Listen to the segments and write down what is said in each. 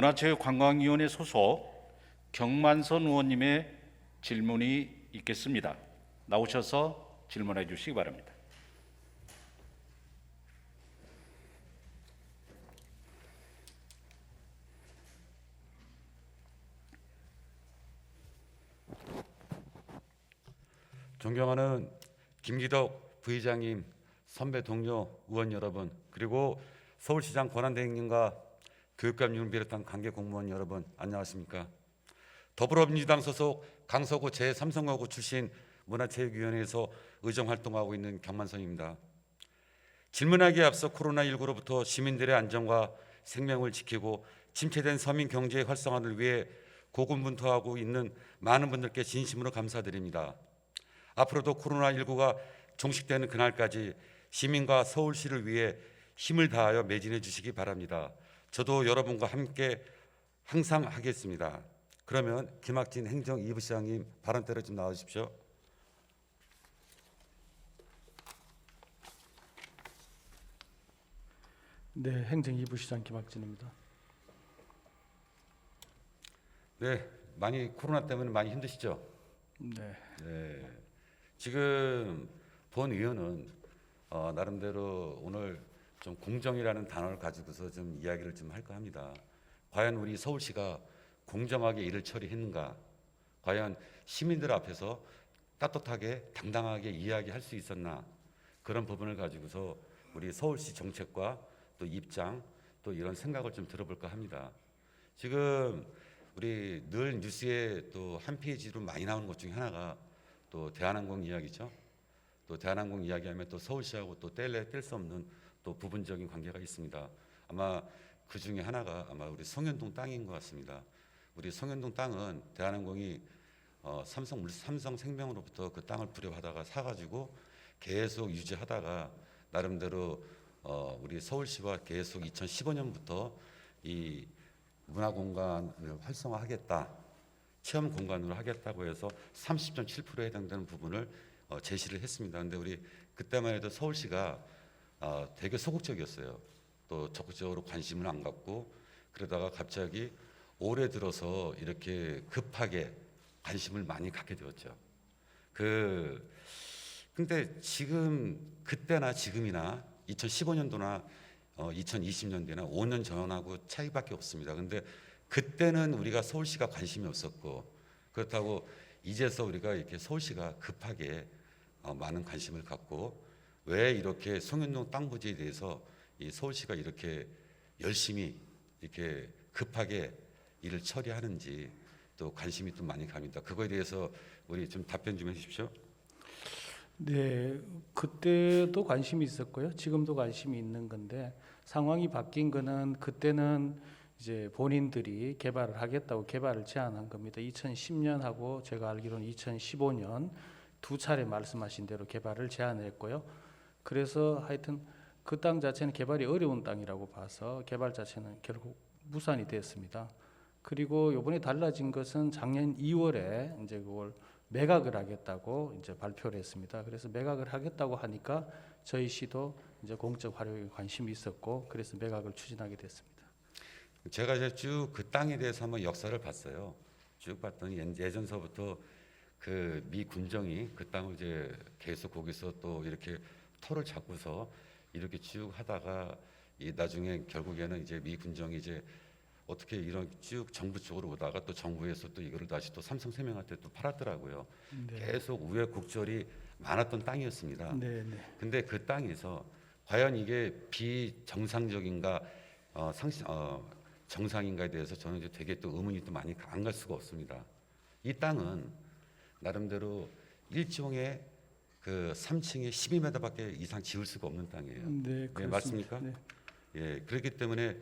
문화체육관광위원회 소속 경만선 의원님의 질문이 있겠습니다. 나오셔서 질문해 주시기 바랍니다. 존경하는 김기덕 부의장님, 선배 동료 의원 여러분, 그리고 서울시장 권한대행님과 교육감님을 비롯한 관계 공무원 여러분, 안녕하십니까? 더불어민주당 소속 강서구 제3선거구 출신 문화체육위원회에서 의정활동하고 있는 경만선입니다. 질문하기에 앞서 코로나19로부터 시민들의 안전과 생명을 지키고 침체된 서민 경제 활성화를 위해 고군분투하고 있는 많은 분들께 진심으로 감사드립니다. 앞으로도 코로나19가 종식되는 그날까지 시민과 서울시를 위해 힘을 다하여 매진해 주시기 바랍니다. 저도 여러분과 함께 항상 하겠습니다. 그러면 김학진 행정 2부 시장님 발언대로 좀 나와주십시오. 네, 행정 2부 시장 김학진입니다. 네, 많이 코로나 때문에 많이 힘드시죠? 네. 네. 지금 본 의원은 나름대로 오늘 좀 공정이라는 단어를 가지고서 좀 이야기를 좀 할까 합니다. 과연 우리 서울시가 공정하게 일을 처리했는가? 과연 시민들 앞에서 따뜻하게 당당하게 이야기할 수 있었나? 그런 부분을 가지고서 우리 서울시 정책과 또 입장 또 이런 생각을 좀 들어볼까 합니다. 지금 우리 늘 뉴스에 또 한 페이지로 많이 나오는 것 중에 하나가 또 대한항공 이야기죠. 또 대한항공 이야기하면 또 서울시하고 또 뗄 수 없는 또 부분적인 관계가 있습니다. 아마 그 중에 하나가 아마 우리 송현동 땅인 것 같습니다. 우리 송현동 땅은 대한항공이 삼성생명으로부터 그 땅을 불협하다가 사가지고 계속 유지하다가 나름대로 우리 서울시와 계속 2015년부터 이 문화공간을 활성화하겠다, 체험 공간으로 하겠다고 해서 30.7%에 해당되는 부분을 제시를 했습니다. 그런데 우리 그때만 해도 서울시가 되게 소극적이었어요. 또 적극적으로 관심을 안 갖고 그러다가 갑자기 올해 들어서 이렇게 급하게 관심을 많이 갖게 되었죠. 근데 지금 그때나 지금이나 2015년도나 2020년도나 5년 전하고 차이밖에 없습니다. 근데 그때는 우리가 서울시가 관심이 없었고 그렇다고 이제서 우리가 이렇게 서울시가 급하게 많은 관심을 갖고 왜 이렇게 송현동 땅 부지에 대해서 이 서울시가 이렇게 열심히 이렇게 급하게 일을 처리하는지 또 관심이 좀 많이 갑니다. 그거에 대해서 우리 좀 답변 좀 해주십시오. 네, 그때도 관심이 있었고요. 지금도 관심이 있는 건데 상황이 바뀐 거는 그때는 이제 본인들이 개발을 하겠다고 개발을 제안한 겁니다. 2010년하고 제가 알기로는 2015년 두 차례 말씀하신 대로 개발을 제안을 했고요. 그래서 하여튼 그 땅 자체는 개발이 어려운 땅이라고 봐서 개발 자체는 결국 무산이 됐습니다. 그리고 이번에 달라진 것은 작년 2월에 이제 그걸 매각을 하겠다고 이제 발표를 했습니다. 그래서 매각을 하겠다고 하니까 저희 시도 이제 공적 활용에 관심이 있었고 그래서 매각을 추진하게 됐습니다. 제가 이제 쭉 그 땅에 대해서 한번 역사를 봤어요. 쭉 봤더니 예전서부터 그 미 군정이 그 땅을 이제 계속 거기서 또 이렇게 터를 잡고서 이렇게 쭉 하다가 이 나중에 결국에는 이제 미 군정이 이제 어떻게 이런 쭉 정부 쪽으로 오다가 또 정부에서 또 이거를 다시 또 삼성생명한테 또 팔았더라고요. 네. 계속 우여곡절이 많았던 땅이었습니다. 네, 네. 근데 그 땅에서 과연 이게 비정상적인가 정상인가에 대해서 저는 이제 되게 또 의문이 또 많이 안 갈 수가 없습니다. 이 땅은 나름대로 일종의 그 3층에 12m밖에 이상 지을 수가 없는 땅이에요. 네, 네, 맞습니까? 네. 예, 그렇기 때문에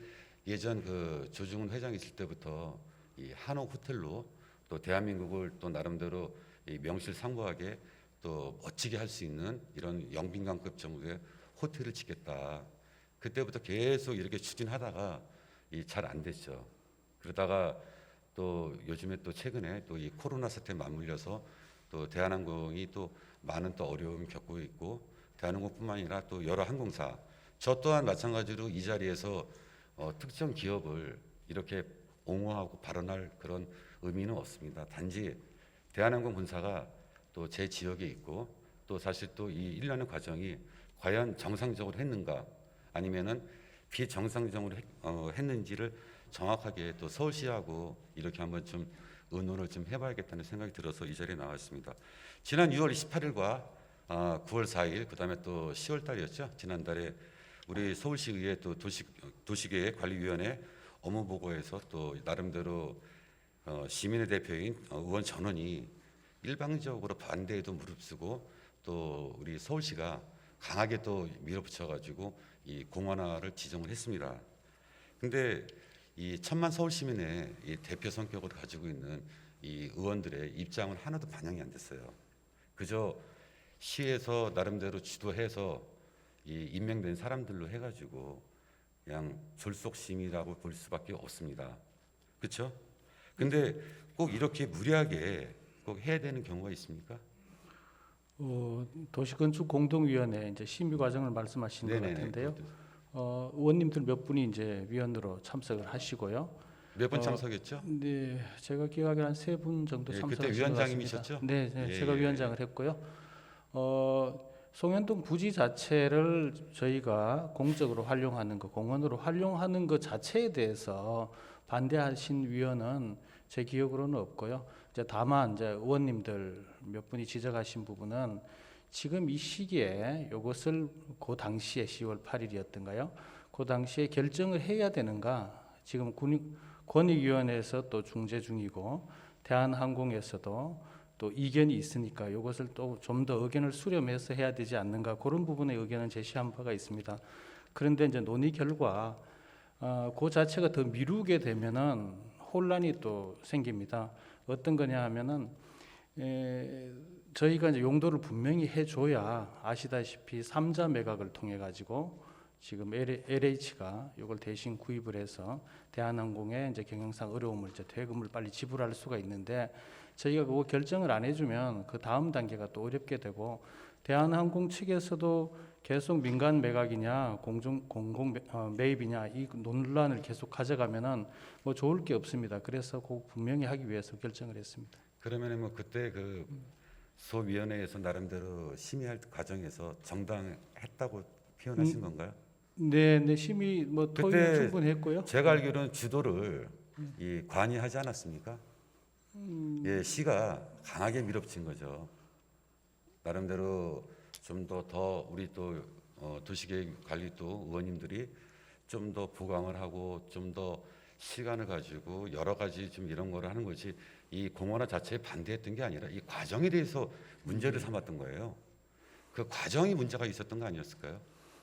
예전 그 조중훈 회장이 있을 때부터 이 한옥 호텔로 또 대한민국을 또 나름대로 이 명실상부하게 또 멋지게 할 수 있는 이런 영빈관급 정도의 호텔을 짓겠다. 그때부터 계속 이렇게 추진하다가 잘 안 됐죠. 그러다가 또 요즘에 또 최근에 또 이 코로나 사태에 맞물려서 또 대한항공이 또 많은 또 어려움을 겪고 있고 대한항공뿐만 아니라 또 여러 항공사 저 또한 마찬가지로 이 자리에서 특정 기업을 이렇게 옹호하고 발언할 그런 의미는 없습니다. 단지 대한항공 본사가 또 제 지역에 있고 또 사실 또 이 1년의 과정이 과연 정상적으로 했는가 아니면은 비정상적으로 했는지를 정확하게 또 서울시하고 이렇게 한번 좀 의논을 좀 해봐야겠다는 생각이 들어서 이 자리에 나왔습니다. 지난 6월 28일과 9월 4일 그다음에 또 10월 달이었죠. 지난달에 우리 서울시의회 또 도시계획 관리위원회 업무 보고에서 또 나름대로 시민의 대표인 의원 전원이 일방적으로 반대에도 무릅쓰고 또 우리 서울시가 강하게 또 밀어붙여가지고 이 공원화를 지정을 했습니다. 근데 이 천만 서울 시민의 이 대표 성격을 가지고 있는 이 의원들의 입장은 하나도 반영이 안 됐어요. 그저 시에서 나름대로 주도해서 이 임명된 사람들로 해가지고 그냥 졸속심이라고 볼 수밖에 없습니다. 그렇죠? 근데 꼭 이렇게 무리하게 꼭 해야 되는 경우가 있습니까? 도시건축공동위원회 이제 심의 과정을 말씀하시는 것 네네네. 같은데요. 의원님들 몇 분이 이제 위원으로 참석을 하시고요. 몇 번 참석했죠? 네, 제가 기억하기로 한 3분 정도 예, 참석하신 그때 것 위원장님이셨죠? 같습니다. 네, 네, 예, 제가 예. 위원장을 했고요. 송현동 부지 자체를 저희가 공적으로 활용하는 것, 공원으로 활용하는 것 자체에 대해서 반대하신 위원은 제 기억으로는 없고요. 이제 다만 이제 의원님들 몇 분이 지적하신 부분은 지금 이 시기에 이것을 그 당시에 10월 8일이었던가요? 그 당시에 결정을 해야 되는가? 지금 권익위원회에서 또 중재 중이고 대한항공에서도 또 이견이 있으니까 이것을 또 좀 더 의견을 수렴해서 해야 되지 않는가 그런 부분의 의견은 제시한 바가 있습니다. 그런데 이제 논의 결과 그 자체가 더 미루게 되면은 혼란이 또 생깁니다. 어떤 거냐 하면은 저희가 이제 용도를 분명히 해줘야 아시다시피 3자 매각을 통해 가지고 지금 LH가 이걸 대신 구입을 해서 대한항공의 이제 경영상 어려움을 이제 대금을 빨리 지불할 수가 있는데 저희가 그거 결정을 안 해주면 그 다음 단계가 또 어렵게 되고 대한항공 측에서도 계속 민간 매각이냐 공공 매입이냐 이 논란을 계속 가져가면은 뭐 좋을 게 없습니다. 그래서 그 분명히 하기 위해서 결정을 했습니다. 그러면은 뭐 그때 그 소위원회에서 나름대로 심의할 과정에서 정당했다고 표현하신 건가요? 네, 네 심의 뭐 토의는 그때 충분히 했고요. 제가 알기로는 주도를 이 관이 하지 않았습니까? 예, 시가 강하게 밀어붙인 거죠. 나름대로 좀 더 우리 또 도시계획 관리 또 의원님들이 좀 더 보강을 하고 좀 더 시간을 가지고 여러 가지 좀 이런 거를 하는 거지 이 공원화 자체에 반대했던 게 아니라 이 과정에 대해서 문제를 삼았던 거예요. 그 과정이 문제가 있었던 거 아니었을까요?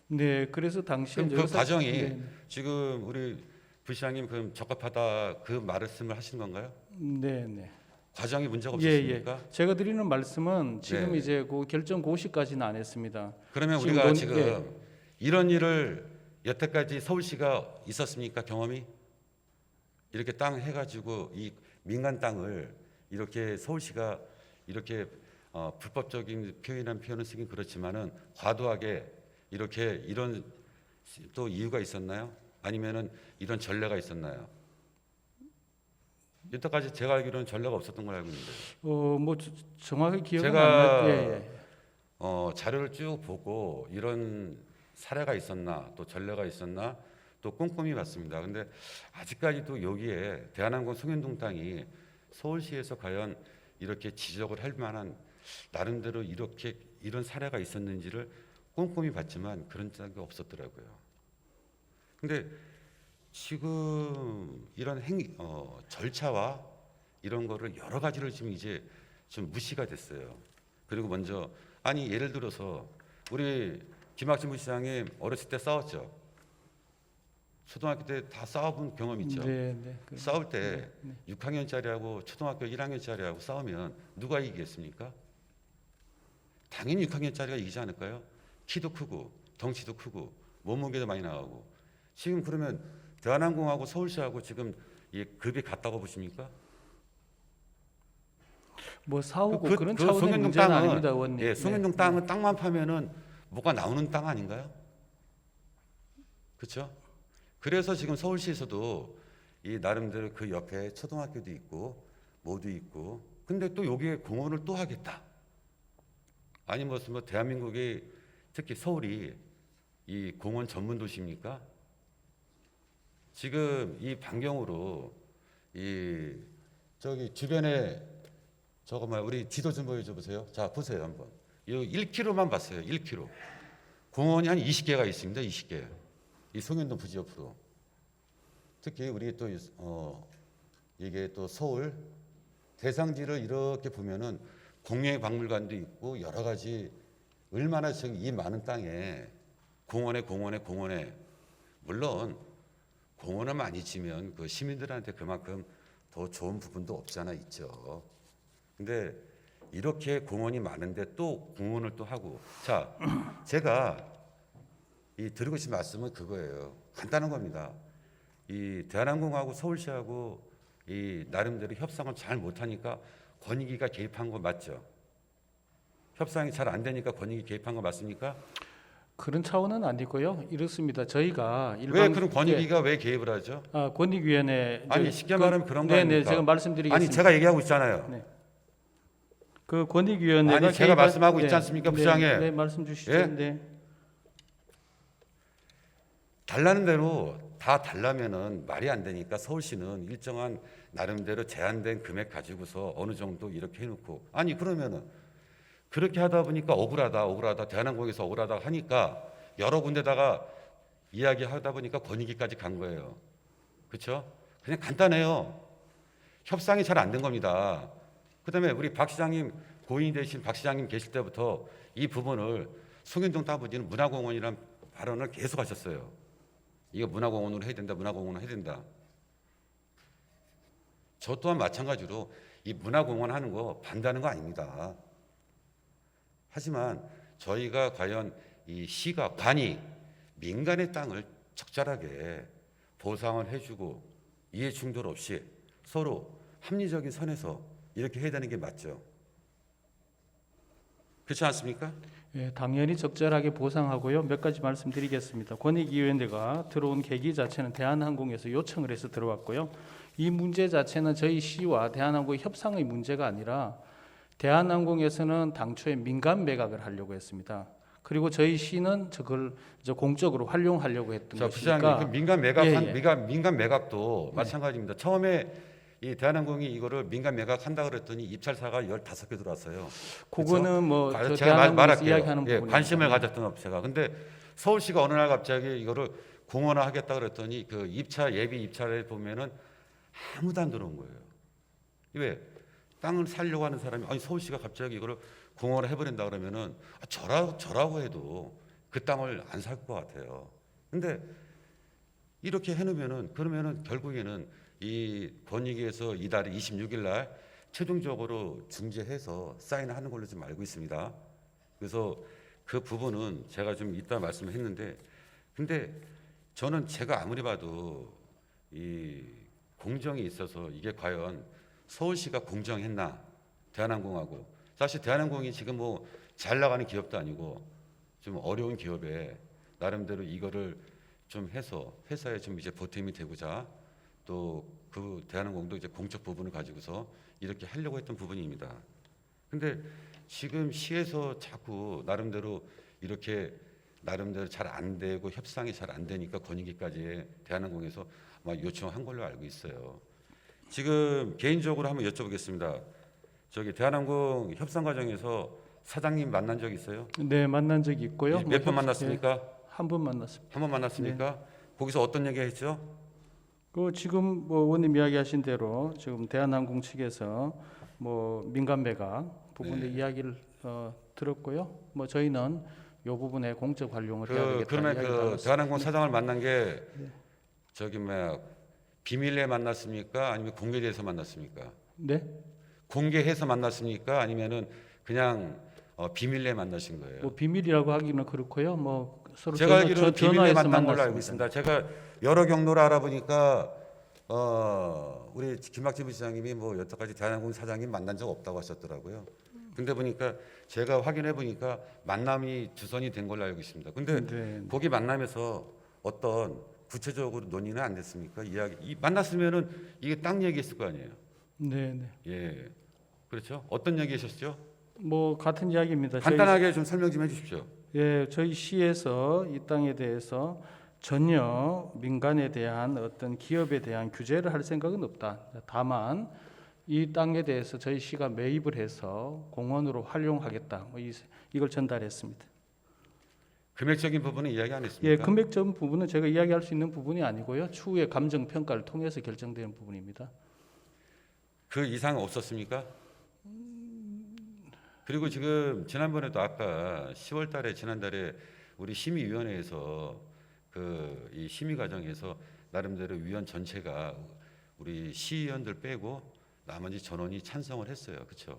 네, 그래서 당시에 그럼 그 과정이 네, 지금 우리 부시장님 그럼 적합하다 그 말씀을 하신 건가요? 네, 네. 과정이 문제가 예, 없었습니까? 예. 제가 드리는 말씀은 지금 네. 이제 그 결정 고시까지는 안 했습니다. 그러면 지금 우리가 논- 지금 예. 이런 일을 여태까지 서울시가 있었습니까? 경험이? 이렇게 땅 해가지고 이 민간 땅을 이렇게 서울시가 이렇게 불법적인 표현을 쓰긴 그렇지만은 과도하게 이렇게 이런 또 이유가 있었나요? 아니면은 이런 전례가 있었나요? 여태까지 제가 알기로는 전례가 없었던 걸 알고 있는데 뭐 정확히 기억은 제가 안 나요. 예, 예. 자료를 쭉 보고 이런 사례가 있었나 또 전례가 있었나 또 꼼꼼히 봤습니다. 근데 아직까지도 여기에 대한항공 송현동 땅이 서울시에서 과연 이렇게 지적을 할 만한 나름대로 이렇게 이런 사례가 있었는지를 꼼꼼히 봤지만 그런 적이 없었더라고요. 근데 지금 이런 절차와 이런 거를 여러 가지를 지금 이제 좀 무시가 됐어요. 그리고 먼저 아니 예를 들어서 우리 김학진 부시장님 어렸을 때 싸웠죠. 초등학교 때 다 싸워본 경험 있죠. 네, 네. 싸울 때 6학년짜리하고 초등학교 1학년짜리하고 싸우면 누가 이기겠습니까? 당연히 6학년짜리가 이기지 않을까요? 키도 크고 덩치도 크고 몸무게도 많이 나가고 지금 그러면 대한항공하고 서울시하고 지금 이 급이 같다고 보십니까? 뭐 싸우고 그런 차원의 송현동 문제는 땅은, 아닙니다, 의원님. 예, 송현동 네. 땅은 땅만 파면은 뭐가 나오는 땅 아닌가요? 그렇죠? 그래서 지금 서울시에서도 이 나름대로 그 옆에 초등학교도 있고 뭐도 있고 근데 또 여기에 공원을 또 하겠다. 아니 무슨 뭐 대한민국이 특히 서울이 이 공원 전문 도시입니까? 지금 이 반경으로 이 저기 주변에 저거 뭐야 우리 지도 좀 보여줘 보세요. 자 보세요 한번. 이 1km만 봤어요. 1km. 공원이 한 20개가 있습니다. 20개. 이 송현동 부지 옆으로. 특히 우리 또 이게 또 서울 대상지를 이렇게 보면은 국립박물관도 있고 여러 가지 얼마나 저기 이 많은 땅에 공원에 물론 공원을 많이 지면 그 시민들한테 그만큼 더 좋은 부분도 없잖아 있죠. 근데 이렇게 공원이 많은데 또 공원을 또 하고 자 제가 이 드리고 싶은 말씀은 그거예요. 간단한 겁니다. 이 대한항공하고 서울시하고 이 나름대로 협상을 잘 못하니까 권익위가 개입한 거 맞죠? 협상이 잘 안 되니까 권익위 개입한 거 맞습니까? 그런 차원은 아니고요. 이렇습니다. 저희가 왜 그럼 권익위가 왜 개입을 하죠? 권익위원회 아니 쉽게 말하면 그런 거 네네 아닙니까? 제가 말씀드리겠습니다. 아니 제가 얘기하고 있잖아요. 네. 그 권익위원회가 아니 제가 개입한- 말씀하고 있지 않습니까, 부장님? 네, 말씀 주시죠. 예? 네. 달라는 대로 다 달라면은 말이 안 되니까 서울시는 일정한 나름대로 제한된 금액 가지고서 어느 정도 이렇게 해놓고 아니 그러면은 그렇게 하다 보니까 억울하다 대한항공에서 억울하다 하니까 여러 군데다가 이야기하다 보니까 권익위까지 간 거예요. 그렇죠? 그냥 간단해요. 협상이 잘 안 된 겁니다. 그다음에 우리 박 시장님 고인이 되신 박 시장님 계실 때부터 이 부분을 송현동 따부지는 문화공원이라는 발언을 계속 하셨어요. 이거 문화공원으로 해야 된다. 문화공원으로 해야 된다. 저 또한 마찬가지로 이 문화공원 하는 거 반대하는 거 아닙니다. 하지만 저희가 과연 이 시가 관이 민간의 땅을 적절하게 보상을 해주고 이해 충돌 없이 서로 합리적인 선에서 이렇게 해야 되는 게 맞죠. 그렇지 않습니까? 예, 당연히 적절하게 보상하고요. 몇 가지 말씀드리겠습니다. 권익위원회가 들어온 계기 자체는 대한항공에서 요청을 해서 들어왔고요. 이 문제 자체는 저희 시와 대한항공의 협상의 문제가 아니라 대한항공에서는 당초에 민간 매각을 하려고 했습니다. 그리고 저희 시는 저걸 이제 공적으로 활용하려고 했던 자, 것이니까. 부장님, 그 민간 매각, 예, 예. 민간 매각도 마찬가지입니다. 처음에 이 대한항공이 이거를 민간 매각한다 그랬더니 입찰사가 15개 들어왔어요. 그거는 뭐 그렇죠? 저 제가 대한항공에서 말할게요. 이야기하는 예, 부분입니다. 관심을 가졌던 업체가. 근데 서울시가 어느 날 갑자기 이거를 공원화 하겠다 그랬더니 그 예비 입찰에 보면은 아무도 안 들어온 거예요. 왜? 땅을 살려고 하는 사람이 아니 서울시가 갑자기 이거를 공원화 해버린다 그러면은 저라고 해도 그 땅을 안 살 것 같아요. 근데 이렇게 해놓으면은 그러면은 결국에는 이 권익위에서 이달 26일 날 최종적으로 중재해서 사인하는 걸로 좀 알고 있습니다. 그래서 그 부분은 제가 좀 이따 말씀을 했는데 근데 저는 제가 아무리 봐도 이 공정이 있어서 이게 과연 서울시가 공정했나 대한항공하고 사실 대한항공이 지금 뭐 잘 나가는 기업도 아니고 좀 어려운 기업에 나름대로 이거를 좀 해서 회사에 좀 이제 보탬이 되고자 또 그 대한항공도 이제 공적 부분을 가지고서 이렇게 하려고 했던 부분입니다. 근데 지금 시에서 자꾸 나름대로 이렇게 나름대로 잘 안 되고 협상이 잘 안 되니까 권익위까지 대한항공에서 아마 요청한 걸로 알고 있어요. 지금 개인적으로 한번 여쭤보겠습니다. 저기 대한항공 협상 과정에서 사장님 만난 적 있어요? 네, 만난 적이 있고요. 몇 번 만났습니까? 한 번 만났습니다. 한 번 만났습니까? 거기서 어떤 얘기 했죠? 그 지금 뭐 의원님 이야기하신 대로 지금 대한항공 측에서 뭐 민간 매각 부분의 네. 이야기를 들었고요. 뭐 저희는 이 부분에 공적 활용을 해야 되겠다. 그러면 이야기를 그 나눴습니다. 대한항공 사장을 만난 게 저기 뭐야 비밀리에 만났습니까? 아니면 공개돼서 만났습니까? 네. 공개해서 만났습니까? 아니면은 그냥 비밀리에 만나신 거예요? 뭐 비밀이라고 하기는 그렇고요. 뭐 서로 제가 알기로는 비밀리에 전화해서 만난 걸로 알고 만났습니다. 있습니다. 제가 여러 경로를 알아보니까 우리 김학진 부시장님이 뭐 여태까지 대한항공 사장님 만난 적 없다고 하셨더라고요. 근데 보니까 제가 확인해 보니까 만남이 주선이 된 걸로 알고 있습니다. 근데 네. 거기 만남에서 어떤 구체적으로 논의는 안 됐습니까? 만났으면은 이게 땅 얘기했을 거 아니에요. 네, 네. 예, 그렇죠. 어떤 얘기하셨죠? 뭐 같은 이야기입니다. 간단하게 좀 설명 좀 해주십시오. 저희 시에서 이 땅에 대해서 전혀 민간에 대한 어떤 기업에 대한 규제를 할 생각은 없다. 다만 이 땅에 대해서 저희 시가 매입을 해서 공원으로 활용하겠다. 이걸 전달했습니다. 금액적인 부분은 이야기 안 했습니까? 예, 금액적 부분은 제가 이야기할 수 있는 부분이 아니고요. 추후에 감정 평가를 통해서 결정되는 부분입니다. 그 이상 없었습니까? 그리고 지금 지난번에도 아까 10월달에 지난달에 우리 심의위원회에서 이 심의 과정에서 나름대로 위원 전체가 우리 시의원들 빼고 나머지 전원이 찬성을 했어요, 그렇죠?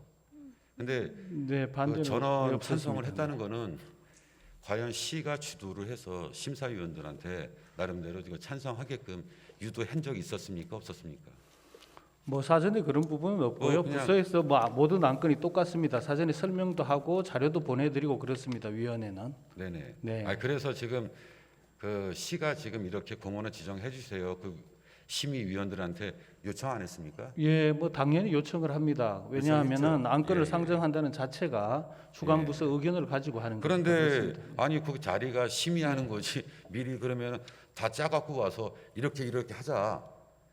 근데 네, 반대는 그 전원 없었습니다. 찬성을 했다는 거는 과연 시가 주도를 해서 심사위원들한테 나름대로 이거 찬성하게끔 유도한 적이 있었습니까, 없었습니까? 뭐 사전에 그런 부분은 없고요. 그냥- 부서에서 뭐 모든 안건이 똑같습니다. 사전에 설명도 하고 자료도 보내드리고 그렇습니다. 위원회는. 네네. 네. 그래서 지금 그 시가 지금 이렇게 공원을 지정해 주세요. 그 심의위원들한테 요청 안 했습니까? 예, 뭐 당연히 요청을 합니다. 왜냐하면은 요청했죠. 안건을 예. 상정한다는 자체가 주관 예. 부서 의견을 가지고 하는 거죠. 그런데 아니 그 자리가 심의하는 거지 미리 그러면 다 짜갖고 와서 이렇게 하자.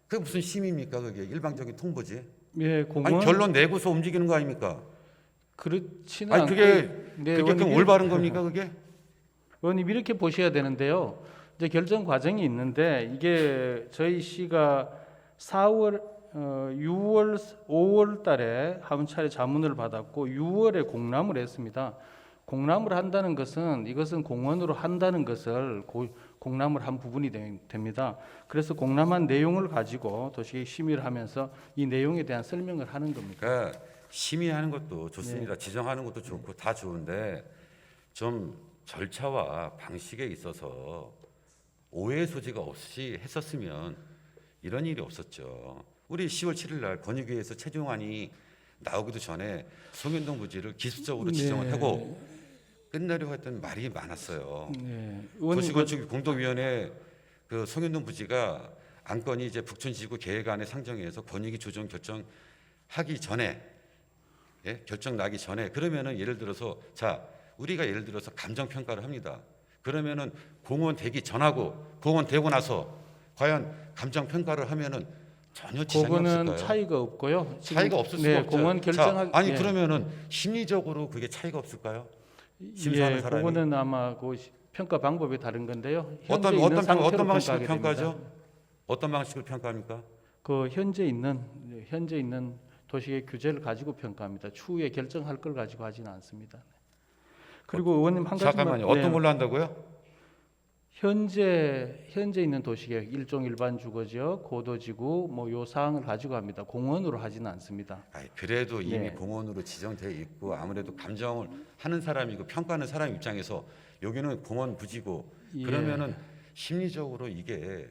그게 무슨 심의입니까? 그게 일방적인 통보지. 예, 공원 아니 결론 내고서 움직이는 거 아닙니까? 그렇지는 아니 그게 네, 그게 그럼 의원님, 올바른 겁니까 그게? 의원님 이렇게 보셔야 되는데요. 이제 결정 과정이 있는데 이게 저희 시가 6월, 5월 달에 한 차례 자문을 받았고 6월에 공람을 했습니다. 공람을 한다는 것은 이것은 공원으로 한다는 것을 공람을 한 부분이 됩니다. 그래서 공람한 내용을 가지고 도시계획 심의를 하면서 이 내용에 대한 설명을 하는 겁니다. 그러니까 심의하는 것도 좋습니다. 지정하는 것도 좋고 다 좋은데 좀 절차와 방식에 있어서 오해 소지가 없이 했었으면 이런 일이 없었죠. 우리 10월 7일 날 권익위에서 최종안이 나오기도 전에 송현동 부지를 기술적으로 지정을 하고 끝내려고 했던 말이 많았어요. 네. 도시건축 공동위원회 그 송현동 부지가 안건이 이제 북촌지구 계획안에 상정해서 권익위 조정 결정하기 전에 결정 나기 전에 그러면은 예를 들어서 우리가 예를 들어서 감정 평가를 합니다. 그러면은 공원 되기 전하고 공원 되고 나서 과연 감정 평가를 하면은 전혀 지장이 그거는 없을까요? 차이가 없고요. 지금 차이가 없을 수가 네, 없죠. 공원 결정하 예. 그러면은 심리적으로 그게 차이가 없을까요? 심사하는 사람이 그거는 아마 그 평가 방법이 다른 건데요. 현재 어떤 있는 상태로 방식으로 평가하게 평가하죠? 됩니다. 어떤 방식으로 평가합니까? 그 현재 있는 도시의 규제를 가지고 평가합니다. 추후에 결정할 걸 가지고 하지는 않습니다. 그리고 의원님 한 가지만 잠깐만요. 어떤 걸로 한다고요? 현재 있는 도시계획 일종 일반 주거지역 고도지구 뭐 요 사항을 가지고 합니다. 공원으로 하지는 않습니다. 그래도 이미 네. 공원으로 지정돼 있고 아무래도 감정을 하는 사람이고 평가하는 사람 입장에서 여기는 공원 부지고 예. 그러면은 심리적으로 이게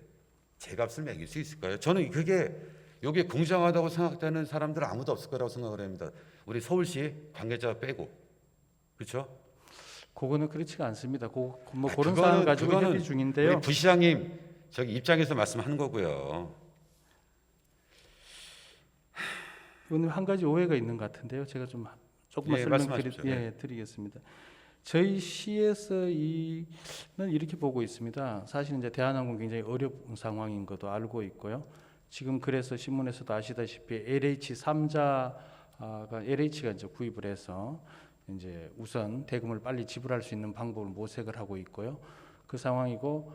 제값을 매길 수 있을까요? 저는 그게 여기 공정하다고 생각되는 사람들은 아무도 없을 거라고 생각을 합니다. 우리 서울시 관계자 빼고 그렇죠? 그거는 그렇지가 않습니다. 뭐 그런 그거는- 사항을 가지고 그거는 협의 중인데요. 우리 부시장님 저기 입장에서 말씀하는 거고요. 의원님 한 가지 오해가 있는 것 같은데요. 제가 조금만 예, 말씀하십시오. 드리겠습니다. 저희 시에서는 이렇게 보고 있습니다. 사실 이제 대한항공 굉장히 어려운 상황인 것도 알고 있고요. 지금 그래서 신문에서도 아시다시피 LH 3자가 LH가 이제 구입을 해서 이제 우선 대금을 빨리 지불할 수 있는 방법을 모색을 하고 있고요. 그 상황이고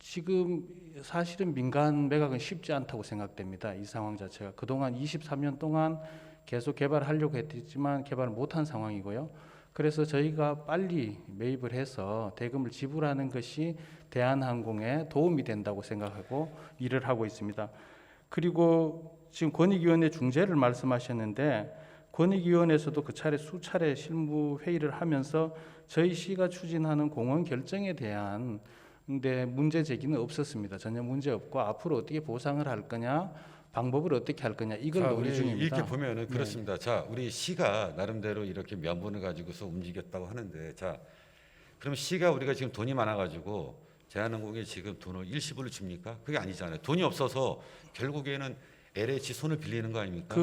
지금 사실은 민간 매각은 쉽지 않다고 생각됩니다. 이 상황 자체가 그동안 23년 동안 계속 개발하려고 했지만 개발을 못한 상황이고요. 그래서 저희가 빨리 매입을 해서 대금을 지불하는 것이 대한항공에 도움이 된다고 생각하고 일을 하고 있습니다. 그리고 지금 권익위원회 중재를 말씀하셨는데 권익위원회에서도 그 차례 수차례 실무 회의를 하면서 저희 시가 추진하는 공원 결정에 대한 문제 제기는 없었습니다. 전혀 문제 없고 앞으로 어떻게 보상을 할 거냐, 방법을 어떻게 할 거냐 이걸 논의 중입니다. 이렇게 보면은 그렇습니다. 자, 우리 시가 나름대로 이렇게 명분을 가지고서 움직였다고 하는데, 그럼 시가 우리가 지금 돈이 많아가지고 대한항공이 지금 돈을 일시불로 줍니까? 그게 아니잖아요. 돈이 없어서 결국에는 LH 손을 빌리는 거 아닙니까?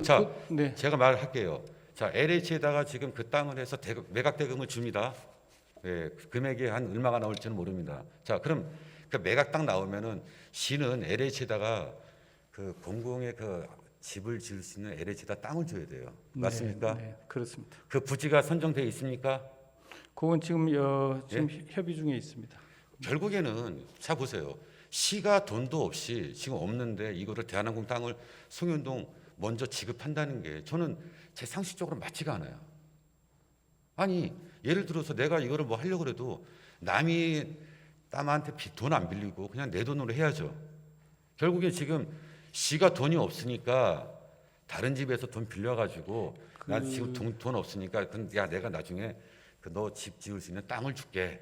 자, 네. 제가 말할게요. 자, LH에다가 지금 그 땅을 해서 매각 대금을 줍니다. 예, 그 금액이 한 얼마가 나올지는 모릅니다. 자, 그럼 그 매각 땅 나오면은 시는 LH에다가 그 공공의 그 집을 지을 수 있는 LH에다 땅을 줘야 돼요. 맞습니까? 네, 그렇습니다. 그 부지가 선정돼 있습니까? 그건 지금 협의 중에 있습니다. 결국에는 자 보세요. 시가 돈도 없이 지금 없는데 이거를 대한항공 땅을 송현동 먼저 지급한다는 게 저는 제 상식적으로 맞지가 않아요. 아니 예를 들어서 내가 이거를 뭐 하려고 해도 남이 남한테 돈 안 빌리고 그냥 내 돈으로 해야죠. 결국에 지금 시가 돈이 없으니까 다른 집에서 돈 빌려가지고 나 지금 돈 없으니까 야 내가 나중에 너 집 지을 수 있는 땅을 줄게.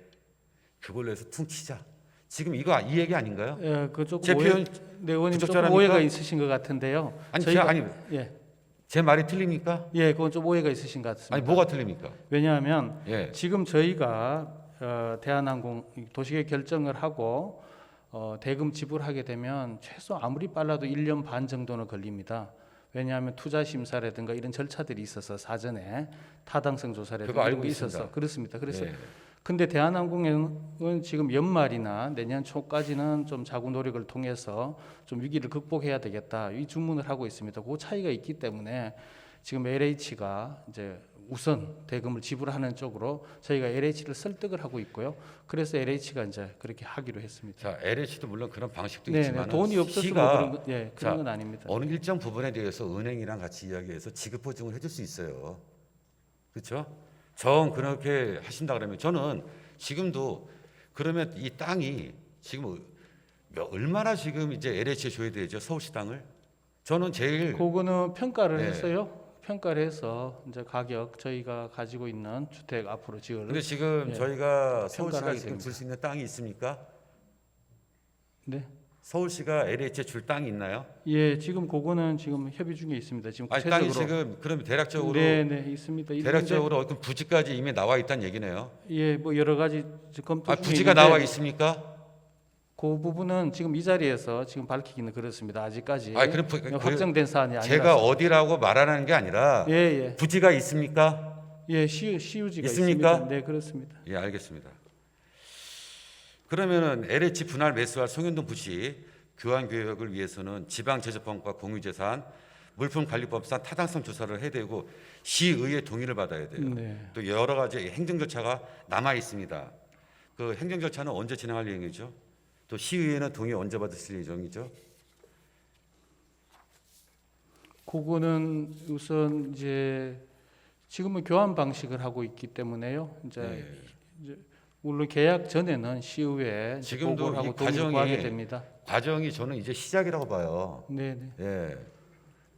그걸로 해서 퉁치자. 지금 이거 이 얘기 아닌가요? 예, 그 조금 제 표현 네, 의원님 조금 부적절합니까? 오해가 있으신 것 같은데요. 아니 예, 제 말이 틀립니까? 예, 그건 좀 오해가 있으신 것 같습니다. 아니 뭐가 틀립니까? 왜냐하면 예. 지금 저희가 대한항공 도시계획 결정을 하고 대금 지불하게 되면 최소 아무리 빨라도 1년 반 정도는 걸립니다. 왜냐하면 투자 심사라든가 이런 절차들이 있어서 사전에 타당성 그거 조사라든가 알고 이런 게 있어서 있습니다. 그렇습니다. 그래서 예. 근데 대한항공은 지금 연말이나 내년 초까지는 좀 자구 노력을 통해서 좀 위기를 극복해야 되겠다 이 주문을 하고 있습니다. 그 차이가 있기 때문에 지금 LH가 이제 우선 대금을 지불하는 쪽으로 저희가 LH를 설득을 하고 있고요. 그래서 LH가 이제 그렇게 하기로 했습니다. 자 LH도 물론 그런 방식도 네, 있지만 돈이 없어서 뭐 그런 건, 예, 그런 건 아닙니다. 어느 일정 부분에 대해서 은행이랑 같이 이야기해서 지급 보증을 해줄 수 있어요. 그렇죠? 정 그렇게 하신다 그러면 저는 지금도 그러면 이 땅이 지금 얼마나 지금 이제 LH에 줘야 되죠? 서울시 땅을? 저는 제일 그거는 평가를 네. 했어요. 평가를 해서 이제 가격 저희가 가지고 있는 주택 앞으로 지을. 근데 지금 예, 저희가 평가를 서울시가 하게 지금 됩니다. 줄 수 있는 땅이 있습니까? 네. 서울시가 LH에 줄 땅이 있나요? 예, 지금 그거는 지금 협의 중에 있습니다. 지금 아니 구체적으로. 땅이 지금 그러면 대략적으로 네, 네, 있습니다. 대략적으로 어떤 부지까지 이미 나와 있다는 얘기네요. 예, 뭐 여러 가지 지금 검토 중에 부지가 있는데 나와 있습니까? 그 부분은 지금 이 자리에서 지금 밝히기는 그렇습니다. 아직까지 아니, 그럼 확정된 사안이 아니라서. 제가 어디라고 말하는 게 아니라 예, 예, 부지가 있습니까? 예, 시유지가 있습니까? 있습니다. 네, 그렇습니다. 예, 알겠습니다. 그러면은 LH 분할 매수할 송현동 부지 교환 계획을 위해서는 지방제조법과 공유재산, 물품관리법상 타당성 조사를 해야 되고 시의회 동의를 받아야 돼요. 네. 또 여러 가지 행정 절차가 남아 있습니다. 그 행정 절차는 언제 진행할 예정이죠? 또 시의회는 동의 언제 받으실 예정이죠? 그거는 우선 이제 지금은 교환 방식을 하고 있기 때문에요. 이제, 네. 이제 물론 계약 전에는 시의회에 지금도 보고를 하고 이 동의를 과정이 구하게 됩니다. 과정이 저는 이제 시작이라고 봐요. 네, 네. 예,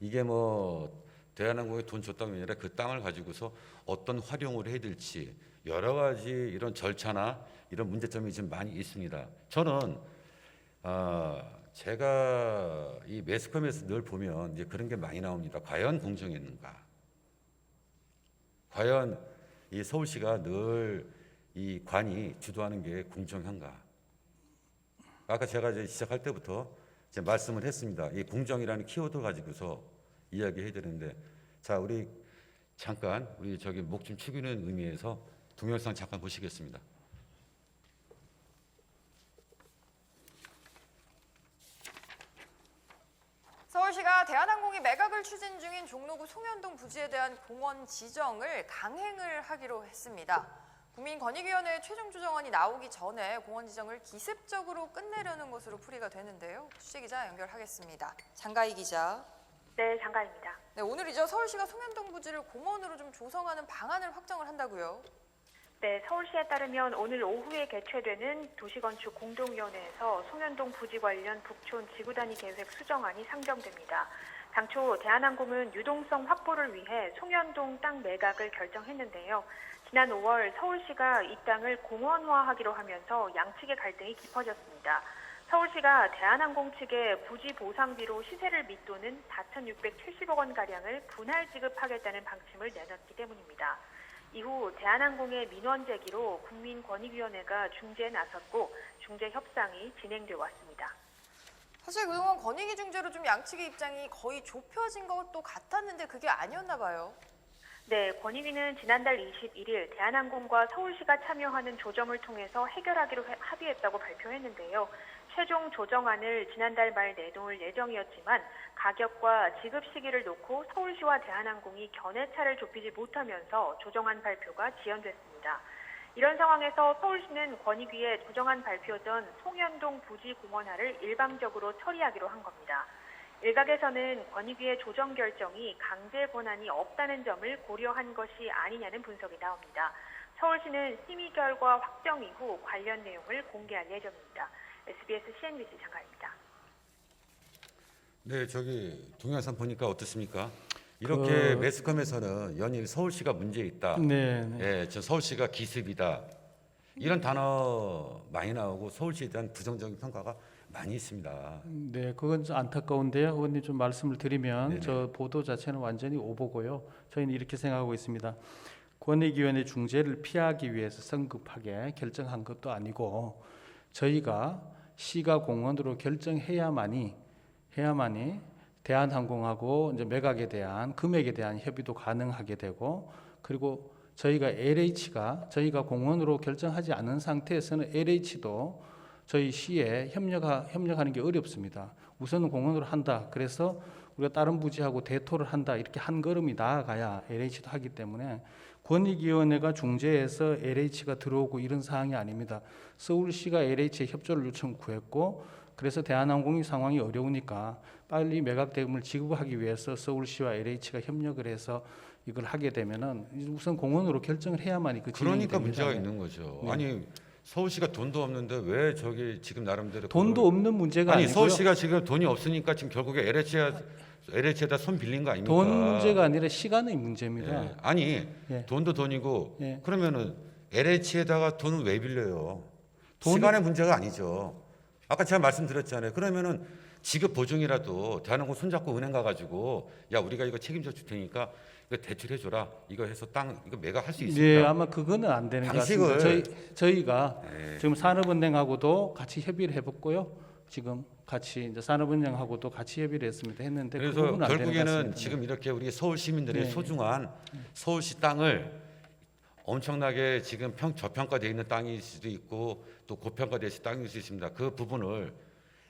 이게 뭐 대한항공에 돈 줬다가 아니라 그 땅을 가지고서 어떤 활용을 해야 될지 여러 가지 이런 절차나 이런 문제점이 좀 많이 있습니다. 저는 제가 이 매스컴에서 늘 보면 이제 그런 게 많이 나옵니다. 과연 공정했는가? 과연 이 서울시가 늘 이 관이 주도하는 게 공정한가? 아까 제가 이제 시작할 때부터 이제 말씀을 했습니다. 이 공정이라는 키워드 가지고서 이야기해야 되는데, 자 우리 잠깐 우리 저기 목 좀 축이는 의미에서 동영상 잠깐 보시겠습니다. 서울시가 대한항공이 매각을 추진 중인 종로구 송현동 부지에 대한 공원 지정을 강행을 하기로 했습니다. 국민권익위원회 최종 조정안이 나오기 전에 공원 지정을 기습적으로 끝내려는 것으로 풀이가 되는데요. 취재기자 연결하겠습니다. 장가희 기자. 네, 장가입니다. 네, 오늘이죠. 서울시가 송현동 부지를 공원으로 좀 조성하는 방안을 확정을 한다고요. 네, 서울시에 따르면 오늘 오후에 개최되는 도시건축 공동위원회에서 송현동 부지 관련 북촌 지구단위 계획 수정안이 상정됩니다. 당초 대한항공은 유동성 확보를 위해 송현동 땅 매각을 결정했는데요. 지난 5월 서울시가 이 땅을 공원화하기로 하면서 양측의 갈등이 깊어졌습니다. 서울시가 대한항공 측에 부지 보상비로 시세를 밑도는 4,670억 원가량을 분할 지급하겠다는 방침을 내놨기 때문입니다. 이후 대한항공의 민원 제기로 국민권익위원회가 중재에 나섰고 중재 협상이 진행되어 왔습니다. 사실 그동안 권익위 중재로 좀 양측의 입장이 거의 좁혀진 것도 같았는데 그게 아니었나 봐요. 네, 권익위는 지난달 21일 대한항공과 서울시가 참여하는 조정을 통해서 해결하기로 합의했다고 발표했는데요. 최종 조정안을 지난달 말 내놓을 예정이었지만 가격과 지급 시기를 놓고 서울시와 대한항공이 견해차를 좁히지 못하면서 조정안 발표가 지연됐습니다. 이런 상황에서 서울시는 권익위에 조정안 발표 전 송현동 부지 공원화를 일방적으로 처리하기로 한 겁니다. 일각에서는 권익위의 조정 결정이 강제 권한이 없다는 점을 고려한 것이 아니냐는 분석이 나옵니다. 서울시는 심의 결과 확정 이후 관련 내용을 공개할 예정입니다. SBS CNBC 장관입니다. 네, 동영상 보니까 어떻습니까? 이렇게 그- 매스컴에서는 연일 서울시가 문제 있다. 네, 네. 예, 저 서울시가 기습이다. 이런 단어 많이 나오고 서울시에 대한 부정적인 평가가 많이 있습니다. 네, 그건 좀 안타까운데요. 의원님 좀 말씀을 드리면 네네. 저 보도 자체는 완전히 오보고요. 저희는 이렇게 생각하고 있습니다. 권익위원회 중재를 피하기 위해서 성급하게 결정한 것도 아니고 저희가 시가 공원으로 결정해야만이 대한항공하고 이제 매각에 대한 금액에 대한 협의도 가능하게 되고 그리고 저희가 공원으로 결정하지 않은 상태에서는 LH도 저희 시에 협력하는 게 어렵습니다. 우선은 공원으로 한다. 그래서 우리가 다른 부지하고 대토를 한다. 이렇게 한 걸음이 나아가야 LH도 하기 때문에 권익위원회가 중재해서 LH가 들어오고 이런 사항이 아닙니다. 서울시가 LH에 협조를 요청 구했고 그래서 대한항공이 상황이 어려우니까 빨리 매각 대금을 지급하기 위해서 서울시와 LH가 협력을 해서 이걸 하게 되면은 우선 공원으로 결정을 해야만이 그 진행이 그러니까 됩니다. 문제가 있는 거죠. 네. 아니 서울시가 돈도 없는데 왜 지금 나름대로 돈도 없는 문제가 아니 아니고요. 서울시가 지금 돈이 없으니까 지금 결국에 LH에다 손 빌린 거 아닙니까? 돈 문제가 아니라 시간의 문제입니다. 예. 아니 예. 돈도 돈이고 예. 그러면은 LH에다가 돈을 왜 빌려요? 돈이- 시간의 문제가 아니죠. 아까 제가 말씀드렸잖아요. 그러면은 지급 보증이라도 대한항공 손잡고 은행 가가지고 야 우리가 이거 책임져 줄 테니까 이거 대출해줘라. 이거 해서 땅 이거 매각할 수 네, 있습니다. 아마 그거는 안 되는 것 방식을- 같습니다. 저희가 예. 지금 산업은행하고도 같이 협의를 해봤고요. 지금 같이 이제 산업은행하고도 같이 협의를 했는데 그 그래서 부분은 안 되는 것 결국에는 같습니다. 지금 이렇게 우리 서울 시민들의 네. 소중한 서울시 땅을 엄청나게 지금 저평가되어 있는 땅일 수도 있고 또 고평가되어 있는 땅일 수 있습니다. 그 부분을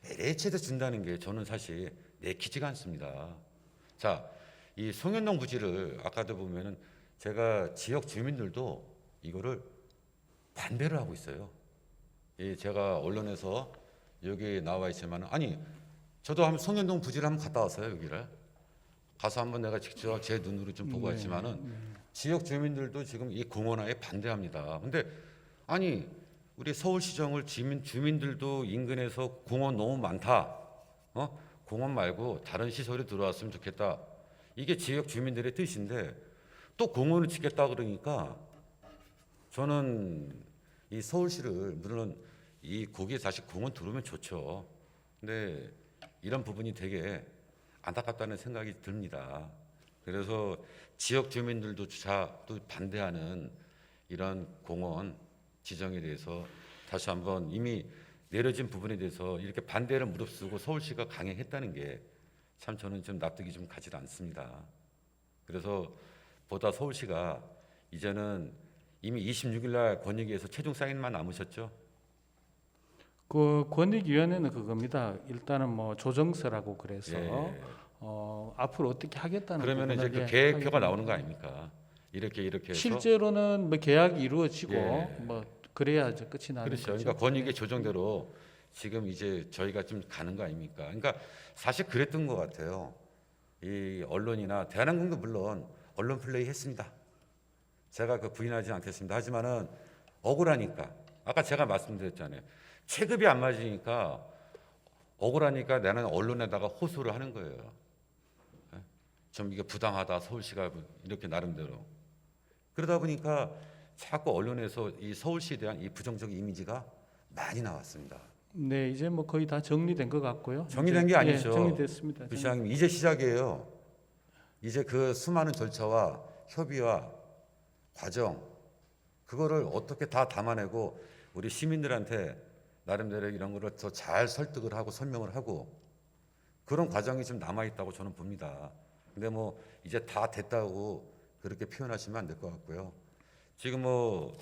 LH에다 준다는 게 저는 사실 내키지가 않습니다. 자, 이 송현동 부지를 아까도 보면은 제가 지역 주민들도 이거를 반대를 하고 있어요. 제가 언론에서 여기 나와 있지만 아니 저도 한번 송현동 부지를 한번 갔다 왔어요. 여기를 가서 한번 내가 직접 제 눈으로 좀 보고 왔지만은 지역 주민들도 지금 이 공원화에 반대합니다. 근데 아니 우리 서울시정을 주민들도 인근에서 공원 너무 많다. 공원 말고 다른 시설이 들어왔으면 좋겠다. 이게 지역 주민들의 뜻인데 또 공원을 짓겠다 그러니까 저는 이 서울시를 물론 거기에 다시 공원 들어오면 좋죠. 근데 이런 부분이 되게 안타깝다는 생각이 듭니다. 그래서 지역 주민들도 또 반대하는 이런 공원 지정에 대해서 다시 한번 이미 내려진 부분에 대해서 이렇게 반대를 무릅쓰고 서울시가 강행했다는 게 참 저는 좀 납득이 좀 가지 않습니다. 그래서 보다 서울시가 이제는 이미 26일 날 권익위에서 최종 사인만 남으셨죠? 그 권익위원회는 그겁니다. 일단은 뭐 조정서라고 그래서 예. 앞으로 어떻게 하겠다는 그러면 이제 부분을 그 계획표가 하게 나오는 거 됩니다. 아닙니까? 이렇게 해서 실제로는 뭐 계약이 이루어지고 예. 뭐 그래야 이제 끝이 나는 그렇죠. 거죠. 그러니까 권익위 조정대로 지금 이제 저희가 좀 가는 거 아닙니까? 그러니까 사실 그랬던 것 같아요. 이 언론이나 대한항공도 물론 언론 플레이 했습니다. 제가 그 부인하지 않겠습니다. 하지만은 억울하니까 아까 제가 말씀드렸잖아요. 체급이 안 맞으니까 억울하니까 나는 언론에다가 호소를 하는 거예요. 좀 이게 부당하다 서울시가 이렇게 나름대로 그러다 보니까 자꾸 언론에서 이 서울시에 대한 이 부정적 이미지가 많이 나왔습니다. 네, 이제 뭐 거의 다 정리된 것 같고요. 정리된 이제, 게 아니죠. 예, 정리됐습니다. 시장님 이제 시작이에요. 이제 그 수많은 절차와 협의와 과정 그거를 어떻게 다 담아내고 우리 시민들한테 나름대로 이런 거를 더 잘 설득을 하고 설명을 하고 그런 과정이 좀 남아 있다고 저는 봅니다. 근데 뭐 이제 다 됐다고 그렇게 표현하시면 안 될 것 같고요. 지금 뭐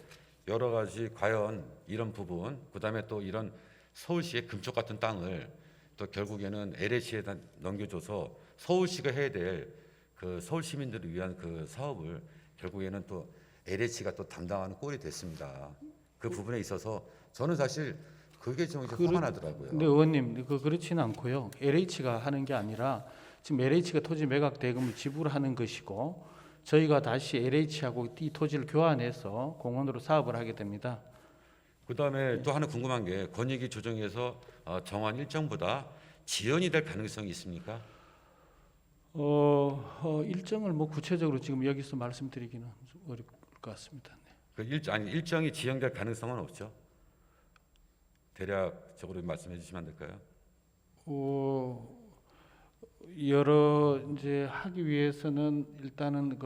여러 가지 과연 이런 부분, 그다음에 또 이런 서울시의 금쪽 같은 땅을 또 결국에는 LH에다 넘겨줘서 서울시가 해야 될 그 서울 시민들을 위한 그 사업을 결국에는 또 LH가 또 담당하는 꼴이 됐습니다. 그 부분에 있어서 저는 사실 그게 좀 이제 화가 나더라고요. 근데 의원님 그렇지는 않고요. LH가 하는 게 아니라 지금 LH가 토지 매각 대금을 지불하는 것이고 저희가 다시 LH하고 이 토지를 교환해서 공원으로 사업을 하게 됩니다. 그다음에 또 하나 궁금한 게 권익위 조정에서 정한 일정보다 지연이 될 가능성이 있습니까? 일정을 뭐 구체적으로 지금 여기서 말씀드리기는 좀 어려울 것 같습니다. 네. 그 일정이 지연될 가능성은 없죠. 대략적으로 말씀해 주시면 안 될까요? 여러 이제 하기 위해서는 일단은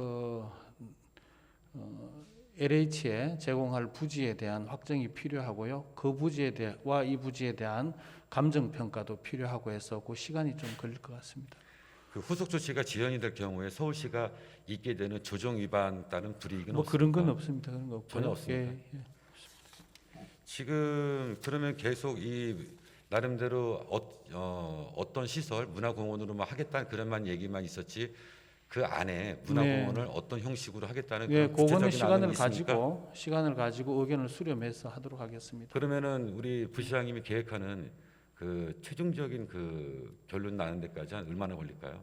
LH에 제공할 부지에 대한 확정이 필요하고요. 그 부지에 대와 이 부지에 대한 감정 평가도 필요하고 해서 그 시간이 좀 걸릴 것 같습니다. 그 후속 조치가 지연이 될 경우에 서울시가 있게 되는 조정 위반 따른 불이익은 뭐 없습니까? 그런 건 없습니다. 그런 거 없고요. 전혀 없습니까? 예. 지금 그러면 계속 이 나름대로 어떤 시설 문화공원으로 뭐 하겠다는 그런만 얘기만 있었지 그 안에 문화공원을 어떤 형식으로 하겠다는 예, 그런 그거는 구체적인 안은 있습니까? 시간을 가지고 의견을 수렴해서 하도록 하겠습니다. 그러면은 우리 부시장님이 계획하는 그 최종적인 그 결론 나는 데까지 한 얼마나 걸릴까요?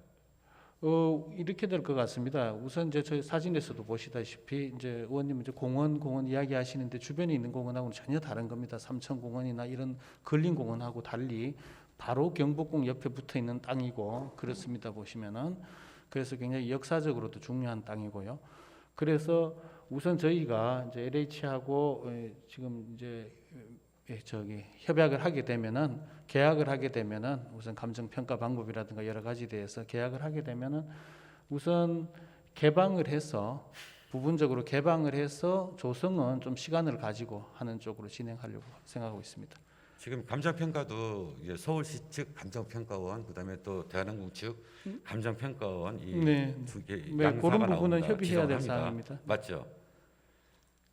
이렇게 될 것 같습니다. 우선 이제 저희 사진에서도 보시다시피 이제 의원님 이제 공원 이야기하시는데 주변에 있는 공원하고는 전혀 다른 겁니다. 삼천공원이나 이런 근린 공원하고 달리 바로 경복궁 옆에 붙어 있는 땅이고 그렇습니다. 보시면은 그래서 굉장히 역사적으로도 중요한 땅이고요. 그래서 우선 저희가 이제 LH하고 지금 이제 협약을 하게 되면은 계약을 하게 되면은 우선 감정 평가 방법이라든가 여러 가지 대해서 계약을 하게 되면은 우선 개방을 해서 부분적으로 개방을 해서 조성은 좀 시간을 가지고 하는 쪽으로 진행하려고 생각하고 있습니다. 지금 감정평가도 이제 서울시 측 감정평가원 그다음에 또 대한항공 측 감정평가원 네. 이 두 개 네, 양사가 그런 부분은 나온다, 협의해야 될 지정합니다. 사항입니다. 맞죠?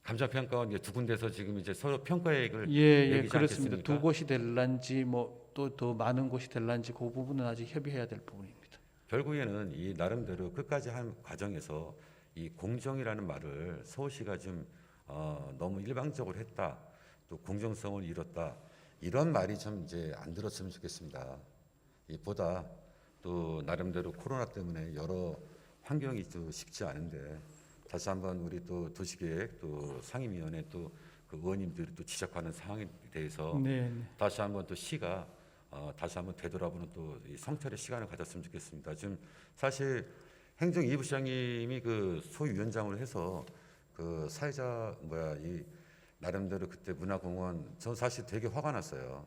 감정평가원 이제 두 군데서 지금 이제 서로 평가액을 예, 매기지 그렇습니다. 않겠습니까? 두 곳이 될란지 뭐 또 더 많은 곳이 될란지 그 부분은 아직 협의해야 될 부분입니다. 결국에는 이 나름대로 끝까지 한 과정에서 이 공정이라는 말을 서울시가 좀 너무 일방적으로 했다, 또 공정성을 잃었다 이런 말이 좀 이제 안 들었으면 좋겠습니다. 이 보다 또 나름대로 코로나 때문에 여러 환경이 또 쉽지 않은데 다시 한번 우리 또 도시계획 또 상임위원회 또 그 의원님들이 또 지적하는 사항에 대해서 네. 다시 한번 또 시가 다시 한번 되돌아보는 또 이 성찰의 시간을 가졌으면 좋겠습니다. 지금 사실 행정 2부 시장님이 그 소위원장으로 해서 그 사회자 이 나름대로 그때 문화공원 저 사실 되게 화가 났어요.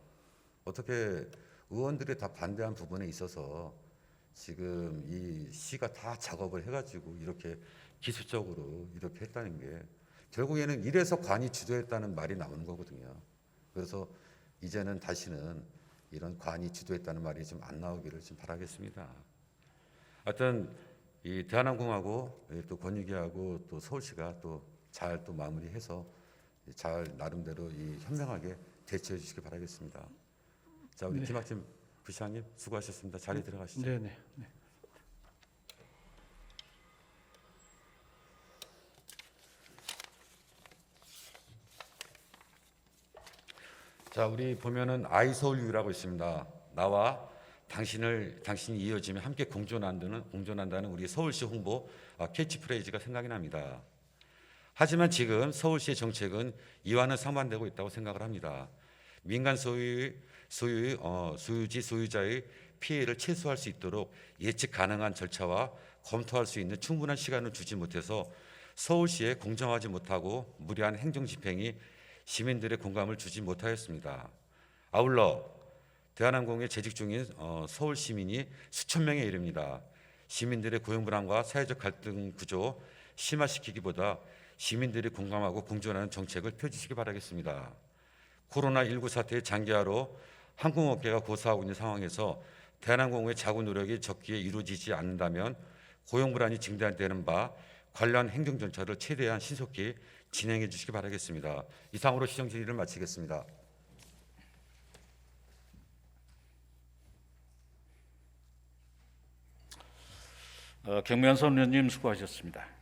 어떻게 의원들이 다 반대한 부분에 있어서 지금 이 시가 다 작업을 해가지고 이렇게 기술적으로 이렇게 했다는 게 결국에는 이래서 관이 주도했다는 말이 나오는 거거든요. 그래서 이제는 다시는 이런 관이 주도했다는 말이 좀 안 나오기를 좀 바라겠습니다. 하여튼 이 대한항공하고 또 권익위하고 또 서울시가 또 잘 또 마무리해서 잘 나름대로 이 현명하게 대처해 주시기 바라겠습니다. 자, 우리 김학진 부시장님 수고하셨습니다. 자리 들어가시죠. 네. 자, 우리 보면은 아이서울유라고 있습니다. 나와 당신이 이어지면 함께 공존한다는 우리 서울시 홍보 캐치프레이즈가 생각이 납니다. 하지만 지금 서울시의 정책은 이와는 상반되고 있다고 생각을 합니다. 민간 소유지 소유자의 피해를 최소화할 수 있도록 예측 가능한 절차와 검토할 수 있는 충분한 시간을 주지 못해서 서울시에 공정하지 못하고 무리한 행정 집행이 시민들의 공감을 주지 못하였습니다. 아울러 대한항공에 재직 중인 서울 시민이 수천 명에 이릅니다. 시민들의 고용 불안과 사회적 갈등 구조 심화시키기보다 시민들이 공감하고 공존하는 정책을 펼치시기 바라겠습니다. 코로나19 사태의 장기화로 항공업계가 고사하고 있는 상황에서 대한항공의 자구 노력이 적기에 이루어지지 않는다면 고용 불안이 증대되는 바 관련 행정 절차를 최대한 신속히 진행해 주시기 바라겠습니다. 이상으로 시정 질의를 마치겠습니다. 경면선 의원님 수고하셨습니다.